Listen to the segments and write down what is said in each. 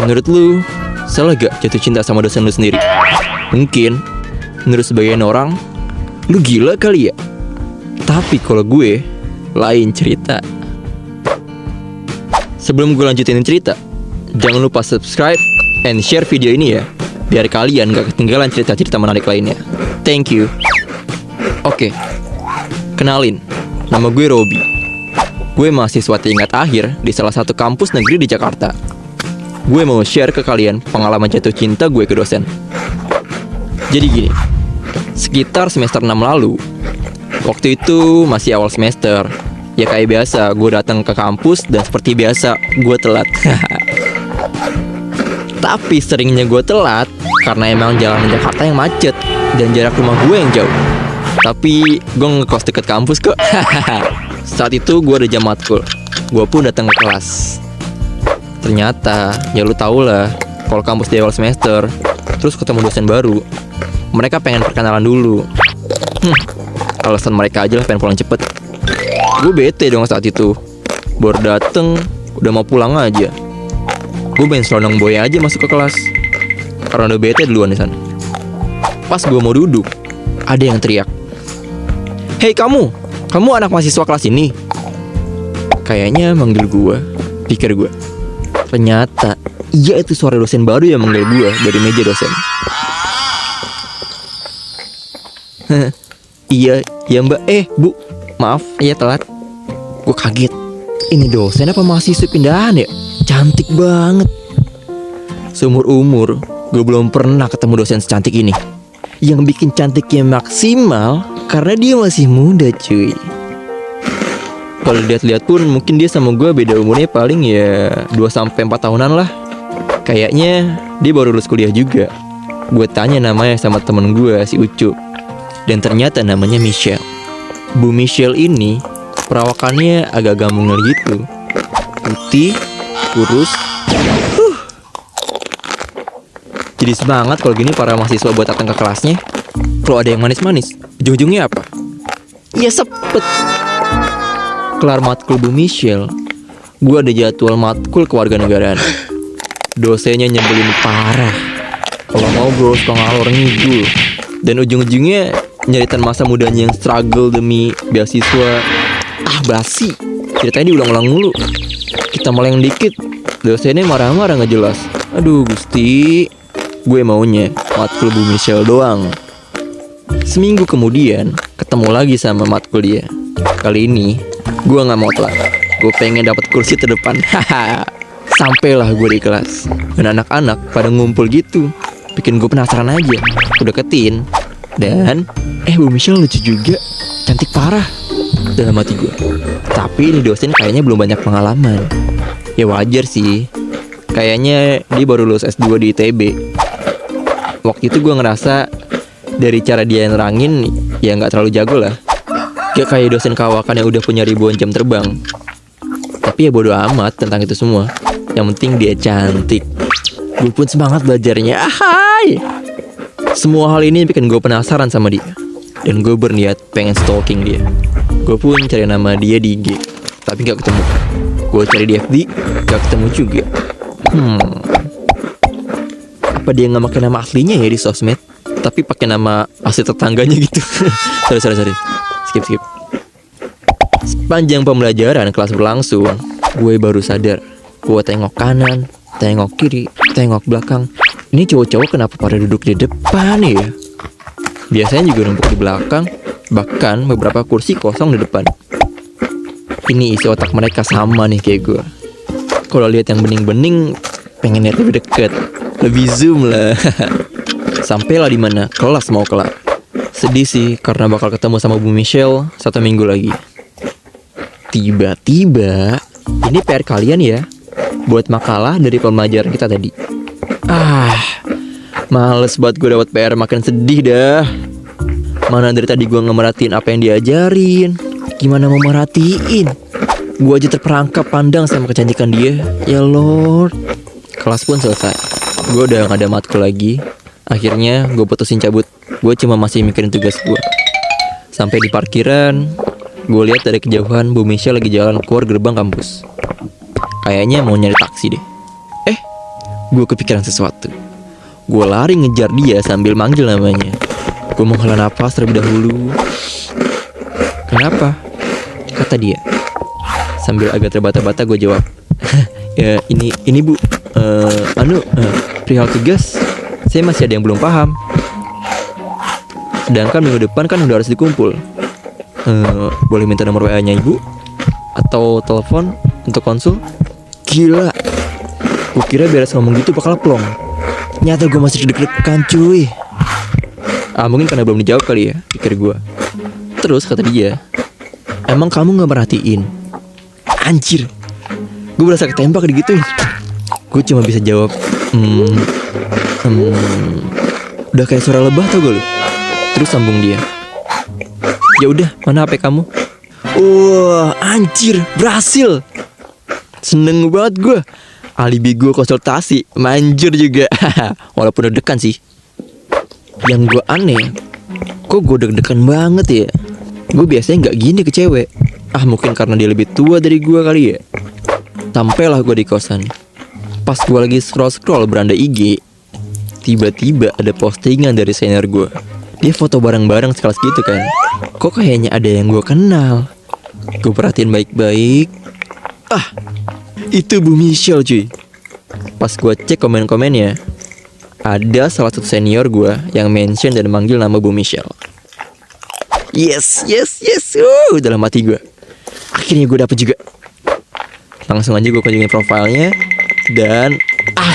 Menurut lu, salah gak jatuh cinta sama dosen lu sendiri? Mungkin menurut sebagian orang, lu gila kali ya. Tapi kalau gue, lain cerita. Sebelum gue lanjutin cerita, jangan lupa subscribe and share video ini ya, biar kalian gak ketinggalan cerita-cerita menarik lainnya. Thank you. Oke, kenalin, nama gue Robi. Gue mahasiswa tingkat akhir di salah satu kampus negeri di Jakarta. Gue mau share ke kalian pengalaman jatuh cinta gue ke dosen. Jadi gini, sekitar semester 6 lalu, waktu itu masih awal semester. Ya kayak biasa, gue datang ke kampus dan seperti biasa, gue telat. Tapi seringnya gue telat karena emang jalan di Jakarta yang macet dan jarak rumah gue yang jauh. Tapi gue ngekos deket kampus kok. Saat itu gue ada jam matkul. Gue pun datang ke kelas. Ternyata, ya lu tau lah, kalau kampus di awal semester, terus ketemu dosen baru, mereka pengen perkenalan dulu. Alasan mereka aja lah pengen pulang cepet. Gue bete dong saat itu. Baru dateng, udah mau pulang aja. Gue main selonong boy aja masuk ke kelas, karena udah bete duluan di sana. Pas gue mau duduk, ada yang teriak, "Hei kamu anak mahasiswa kelas ini?" Kayaknya manggil gue, pikir gue. Ternyata, iya itu suara dosen baru yang manggil gue dari meja dosen. Iya mbak, bu, maaf, iya telat. Gue kaget, ini dosen apa mahasiswa pindahan ya? Cantik banget. Seumur umur, gue belum pernah ketemu dosen secantik ini. Yang bikin cantiknya maksimal, karena dia masih muda cuy. Kalau lihat-lihat pun mungkin dia sama gue beda umurnya paling ya 2-4 tahunan lah. Kayaknya dia baru lulus kuliah juga. Gue tanya namanya sama temen gue si Ucu, dan ternyata namanya Michelle. Bu Michelle ini perawakannya agak gambungel gitu, putih, kurus. Jadi semangat kalau gini para mahasiswa buat datang ke kelasnya. Kalau ada yang manis-manis, ujung-ujungnya apa? Ya sepet. Kelar matkul Bu Michelle, gue ada jadwal matkul kewarganegaraan. Dosennya nyebelin parah. Kalau ngobrol suka ngalor ngidul, dan ujung-ujungnya nyeritain masa mudanya yang struggle demi beasiswa. Basi, ceritanya diulang-ulang mulu. Kita meleng dikit, dosennya marah-marah gak jelas. Aduh Gusti, gue maunya matkul Bu Michelle doang. Seminggu kemudian ketemu lagi sama matkul dia. Kali ini gue gak mau telat. Gue pengen dapat kursi terdepan. Sampailah gue di kelas, dan anak-anak pada ngumpul gitu. Bikin gue penasaran aja. Gue deketin, dan Bu Michelle lucu juga, cantik parah dalam hati gue. Tapi ini dosen kayaknya belum banyak pengalaman. Ya wajar sih, kayaknya dia baru lulus S2 di ITB. Waktu itu gue ngerasa dari cara dia nerangin, ya gak terlalu jago lah. Gak kayak dosen kawakan yang udah punya ribuan jam terbang. Tapi ya bodo amat tentang itu semua. Yang penting dia cantik. Gue pun semangat belajarnya. Ahai! Semua hal ini bikin gue penasaran sama dia, dan gue berniat pengen stalking dia. Gue pun cari nama dia di IG, tapi gak ketemu. Gue cari di FB, gak ketemu juga. Apa dia gak pakai nama aslinya ya di sosmed, tapi pakai nama asli tetangganya gitu. Sorry. Skip. Sepanjang pembelajaran kelas berlangsung, gue baru sadar. Gue tengok kanan, tengok kiri, tengok belakang. Ini cowok-cowok kenapa pada duduk di depan ya? Biasanya juga numpuk di belakang. Bahkan beberapa kursi kosong di depan. Ini isi otak mereka sama nih kayak gue. Kalau lihat yang bening-bening, pengen lihat lebih deket, lebih zoom lah. Sampailah di mana kelas mau kelar. Sedih sih karena bakal ketemu sama Bu Michelle 1 minggu lagi. Tiba-tiba, ini PR kalian ya, buat makalah dari pembelajaran kita tadi. Males banget gue dapat PR, makin sedih dah. Mana dari tadi gue ngemerhatiin apa yang diajarin. Gimana mau merhatiin? Gue aja terperangkap pandang sama kecantikan dia. Ya Lord. Kelas pun selesai. Gue udah gak ada matkul lagi. Akhirnya gue putusin cabut. Gue cuma masih mikirin tugas gue. Sampai di parkiran, gue lihat dari kejauhan Bu Michelle lagi jalan keluar gerbang kampus. Kayaknya mau nyari taksi deh. gue kepikiran sesuatu. Gue lari ngejar dia sambil manggil namanya. Gue menghela napas terlebih dahulu. "Kenapa?" kata dia. Sambil agak terbata-bata gue jawab, "Ya ini bu, perihal tugas saya masih ada yang belum paham. Sedangkan minggu depan kan udah harus dikumpul. Boleh minta nomor WA-nya ibu? Atau telepon untuk konsul?" Gila, gue kira beres ngomong gitu bakal plong. Ternyata gue masih deg-degan cuy. Mungkin karena belum dijawab kali ya, pikir gue. Terus kata dia, "Emang kamu gak merhatiin?" Anjir, gue berasa ketembak digituin. Gue cuma bisa jawab, udah kayak suara lebah tau gak lu? Terus sambung dia, "Ya udah, mana HP kamu?" Wah, anjir, berhasil. Seneng banget gue. Alibi gue konsultasi, manjur juga. Walaupun deg-degan sih. Yang gue aneh, kok gue deg-degan banget ya? Gue biasanya gak gini ke cewek. Mungkin karena dia lebih tua dari gue kali ya. Sampailah gue di kosan. Pas gue lagi scroll-scroll beranda IG, tiba-tiba ada postingan dari senior gue. Dia foto bareng-bareng sekelas gitu kan. Kok kayaknya ada yang gue kenal. Gue perhatiin baik-baik. Itu Bu Michelle cuy. Pas gue cek komen-komennya, ada salah satu senior gue yang mention dan manggil nama Bu Michelle. Yes. Dalam hati gue, akhirnya gue dapet juga. Langsung aja gue kunjungin profilnya. Dan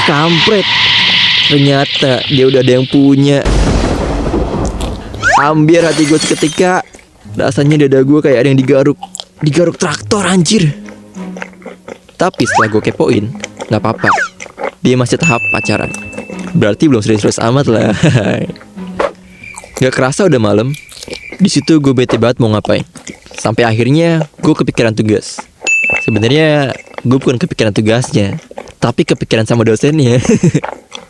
kampret, ternyata dia udah ada yang punya. Ambiar hati gue seketika. Rasanya dada gue kayak ada yang digaruk traktor anjir. Tapi setelah gue kepoin, gak apa-apa, dia masih tahap pacaran. Berarti belum serius-serius amat lah. Gak kerasa udah malam. Di situ gue bete banget mau ngapain. Sampai akhirnya gue kepikiran tugas. Sebenarnya gue bukan kepikiran tugasnya, tapi kepikiran sama dosennya.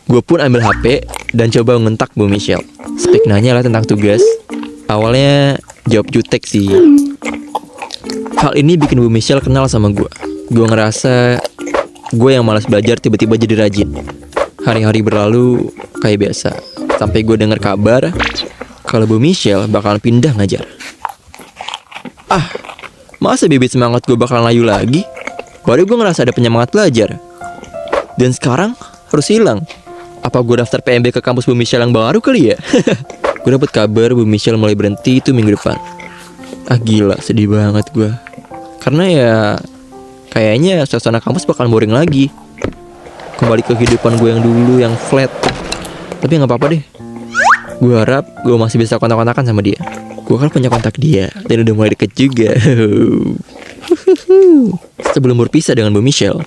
Gue pun ambil HP dan coba ngentak Bu Michelle. Spek nanya lah tentang tugas. Awalnya jawab jutek sih. Hal ini bikin Bu Michelle kenal sama gue. Gue ngerasa gue yang malas belajar tiba-tiba jadi rajin. Hari-hari berlalu kayak biasa. Sampai gue dengar kabar kalau Bu Michelle bakalan pindah ngajar. Masa bibit semangat gue bakalan layu lagi? Baru gue ngerasa ada penyemangat belajar. Dan sekarang harus hilang. Apa gue daftar PMB ke kampus Bu Michelle yang baru kali ya? Gue dapet kabar Bu Michelle mulai berhenti itu minggu depan. Gila, sedih banget gue. Karena ya kayaknya suasana kampus bakal boring lagi. Kembali ke kehidupan gue yang dulu yang flat. Tapi gak apa-apa deh. Gue harap gue masih bisa kontak-kontakan sama dia. Gue kan punya kontak dia dan udah mulai deket juga. Sebelum berpisah dengan Bu Michelle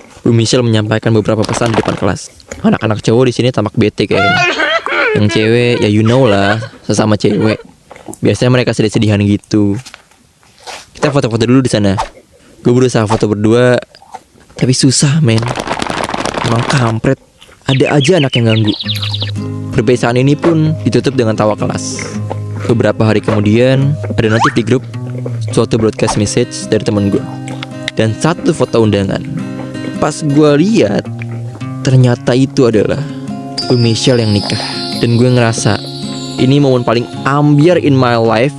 menyampaikan beberapa pesan di depan kelas. Anak-anak cowok di sini tampak bete kayaknya. Yang cewek ya you know lah, sesama cewek. Biasanya mereka sedih-sedihan gitu. Kita foto-foto dulu di sana. Gue berusaha foto berdua, tapi susah men. Emang kampret, ada aja anak yang ganggu. Perpisahan ini pun ditutup dengan tawa kelas. Beberapa hari kemudian, ada notif di grup, suatu broadcast message dari temen gue, dan satu foto undangan. Pas gue lihat, ternyata itu adalah Bu Michelle yang nikah. Dan gue ngerasa ini momen paling ambiar in my life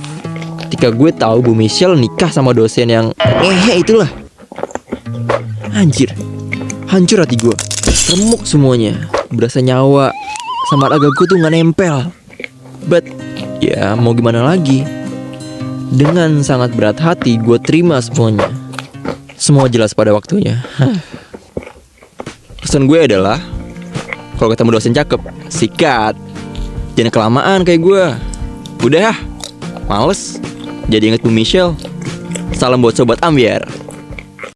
ketika gue tahu Bu Michelle nikah sama dosen yang itulah. Anjir, hancur hati gue. Remuk semuanya, berasa nyawa sama raga gue tuh gak nempel. But ya mau gimana lagi. Dengan sangat berat hati gue terima semuanya. Semua jelas pada waktunya. Pesan gue adalah, kalau ketemu dosen cakep, sikat. Jangan kelamaan kayak gue. Udah, males jadi inget Bu Michelle. Salam buat sobat ambiar.